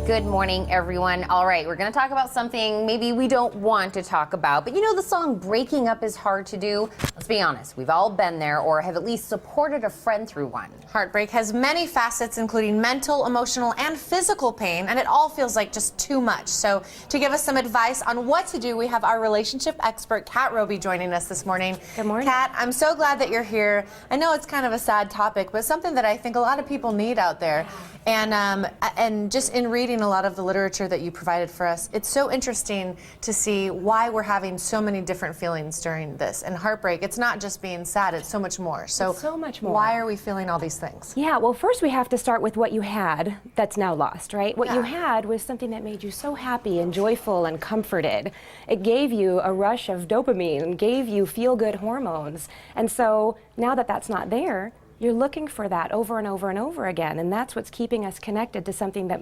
Good morning, everyone. All right, we're going to talk about something maybe we don't want to talk about, but you know the song Breaking Up is Hard to Do? Let's be honest, we've all been there or have at least supported a friend through one. Heartbreak has many facets, including mental, emotional, and physical pain, and it all feels like just too much. So to give us some advice on what to do, we have our relationship expert, Kat Roby, joining us this morning. Good morning. Kat, I'm so glad that you're here. I know it's kind of a sad topic, but something that I think a lot of people need out there. And just in reading a lot of the literature that you provided for us, it's so interesting to see why we're having so many different feelings during this. And heartbreak, it's not just being sad, it's so much more. So much more. Why are we feeling all these things? Yeah, well, first we have to start with what you had that's now lost, right? What you had was something that made you so happy and joyful and comforted. It gave you a rush of dopamine, gave you feel-good hormones. And so now that that's not there, you're looking for that over and over and over again, and that's what's keeping us connected to something that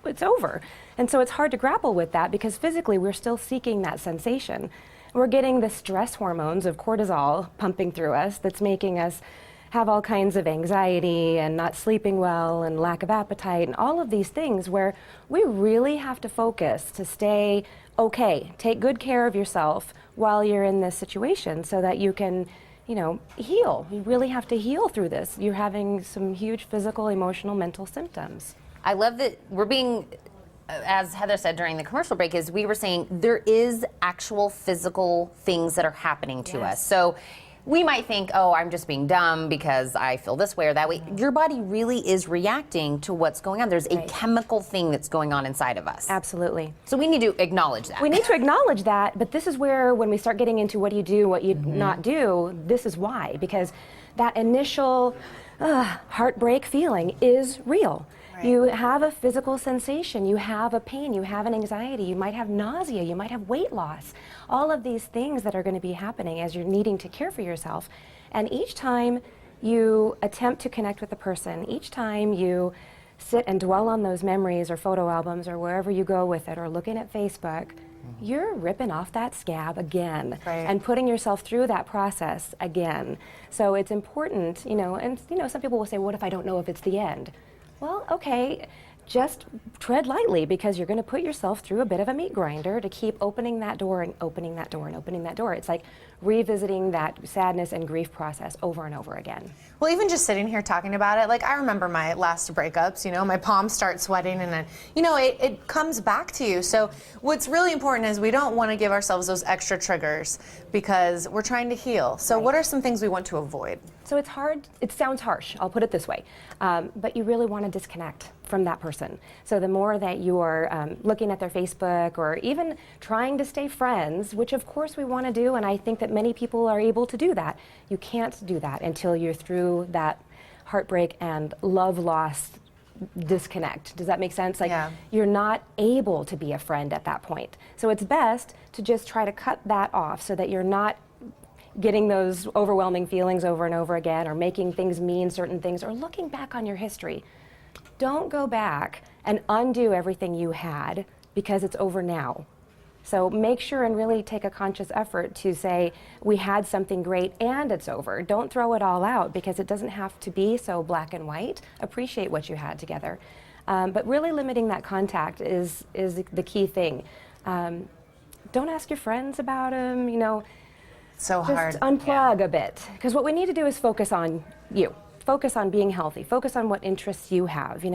it's over. And so it's hard to grapple with that because physically we're still seeking that sensation. We're getting the stress hormones of cortisol pumping through us that's making us have all kinds of anxiety and not sleeping well and lack of appetite and all of these things where we really have to focus to stay okay, take good care of yourself while you're in this situation so that you can heal. You really have to heal through this. You're having some huge physical, emotional, mental symptoms. I love that we're being, as Heather said during the commercial break, is we were saying there is actual physical things that are happening to us. So we might think, oh, I'm just being dumb because I feel this way or that way. Your body really is reacting to what's going on. There's a chemical thing that's going on inside of us. Absolutely. So we need to acknowledge that. We need to acknowledge that, but this is where when we start getting into what you do, what you not do, this is why. Because that initial heartbreak feeling is real. You have a physical sensation, you have a pain, you have an anxiety, you might have nausea, you might have weight loss. All of these things that are going to be happening as you're needing to care for yourself. And each time you attempt to connect with the person, each time you sit and dwell on those memories or photo albums or wherever you go with it or looking at Facebook, you're ripping off that scab again and putting yourself through that process again. So it's important, and some people will say, what if I don't know if it's the end? Well, okay, just tread lightly because you're going to put yourself through a bit of a meat grinder to keep opening that door and opening that door and opening that door. It's like revisiting that sadness and grief process over and over again. Well, even just sitting here talking about it, like I remember my last breakups, my palms start sweating and then, it comes back to you. So what's really important is we don't want to give ourselves those extra triggers because we're trying to heal. So what are some things we want to avoid? So it's hard, it sounds harsh, I'll put it this way, but you really want to disconnect from that person. So the more that you are looking at their Facebook or even trying to stay friends, which of course we want to do, and I think that many people are able to do that, you can't do that until you're through that heartbreak and love loss disconnect. Does that make sense? You're not able to be a friend at that point. So it's best to just try to cut that off so that you're not getting those overwhelming feelings over and over again or making things mean certain things or looking back on your history. Don't go back and undo everything you had because it's over now. So make sure and really take a conscious effort to say, we had something great and it's over. Don't throw it all out because it doesn't have to be so black and white. Appreciate what you had together. But really limiting that contact is the key thing. Don't ask your friends about them, So hard. Just unplug a bit. Because what we need to do is focus on you. Focus on being healthy. Focus on what interests you have.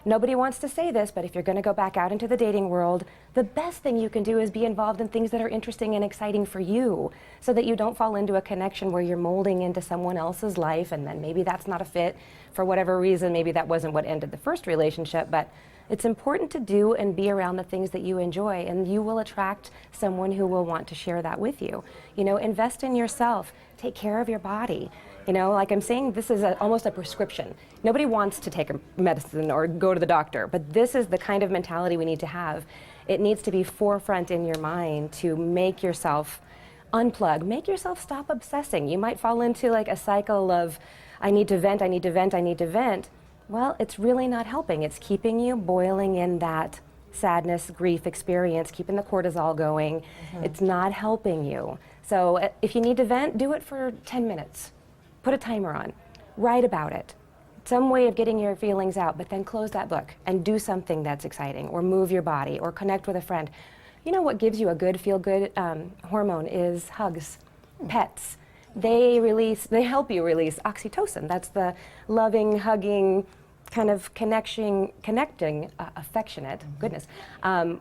Nobody wants to say this, but if you're going to go back out into the dating world, the best thing you can do is be involved in things that are interesting and exciting for you so that you don't fall into a connection where you're molding into someone else's life and then maybe that's not a fit for whatever reason. Maybe that wasn't what ended the first relationship, but it's important to do and be around the things that you enjoy, and you will attract someone who will want to share that with you. Invest in yourself. Take care of your body. Like I'm saying, this is almost a prescription. Nobody wants to take a medicine or go to the doctor, but this is the kind of mentality we need to have. It needs to be forefront in your mind to make yourself unplug, make yourself stop obsessing. You might fall into like a cycle of, I need to vent, I need to vent, I need to vent. Well, it's really not helping. It's keeping you boiling in that sadness, grief experience, keeping the cortisol going. It's not helping you. So if you need to vent, do it for 10 minutes. Put a timer on. Write about it. some way of getting your feelings out, but then close that book and do something that's exciting, or move your body, or connect with a friend. You know what gives you a good feel-good hormone is hugs, pets. They help you release oxytocin. That's the loving, hugging, kind of connecting, affectionate, goodness,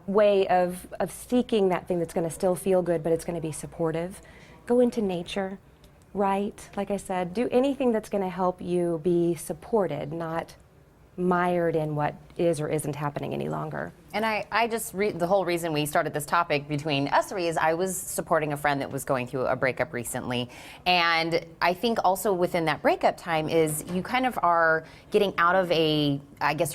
way of seeking that thing that's going to still feel good, but it's going to be supportive. Go into nature, write, like I said, do anything that's going to help you be supported, not mired in what is or isn't happening any longer. And I just, the whole reason we started this topic between us three is I was supporting a friend that was going through a breakup recently. And I think also within that breakup time is you kind of are getting out of a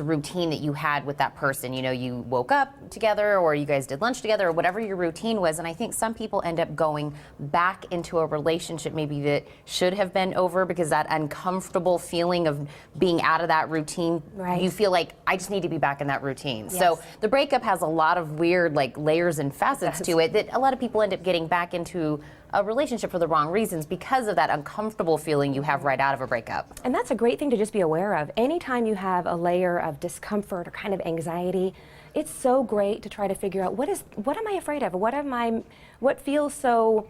routine that you had with that person. You know, you woke up together, or you guys did lunch together, or whatever your routine was. And I think some people end up going back into a relationship maybe that should have been over, because that uncomfortable feeling of being out of that routine, Right. You feel like, I just need to be back in that routine. Yes. So the breakup has a lot of weird layers and facets to it that a lot of people end up getting back into a relationship for the wrong reasons because of that uncomfortable feeling you have right out of a breakup. And that's a great thing to just be aware of. Anytime you have a layer of discomfort or kind of anxiety, it's so great to try to figure out what am I afraid of? What feels so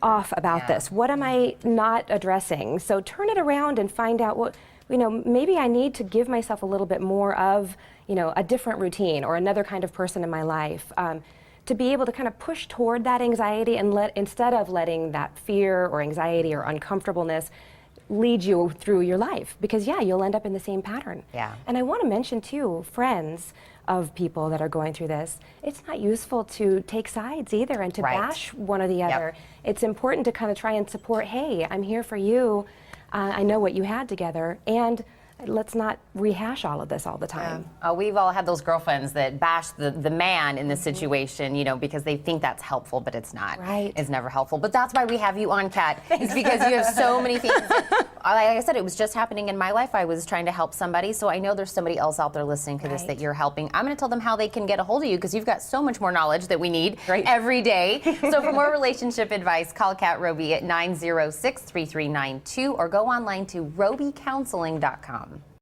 off about this? What am I not addressing? So turn it around and find out maybe I need to give myself a little bit more of, a different routine or another kind of person in my life. To be able to kind of push toward that anxiety and instead of letting that fear or anxiety or uncomfortableness lead you through your life, because you'll end up in the same pattern. Yeah. And I want to mention too, friends of people that are going through this, it's not useful to take sides either and to Right. bash one or the Yep. other. It's important to kind of try and support, hey, I'm here for you. I know what you had together, and let's not rehash all of this all the time. We've all had those girlfriends that bash the man in the situation, because they think that's helpful, but it's not. Right. It's never helpful. But that's why we have you on, Kat. It's because you have so many things. Like I said, it was just happening in my life. I was trying to help somebody, so I know there's somebody else out there listening to this Right. that you're helping. I'm going to tell them how they can get a hold of you, because you've got so much more knowledge that we need Great. every day. So for more relationship advice, call Kat Roby at 906-3392 or go online to robycounseling.com.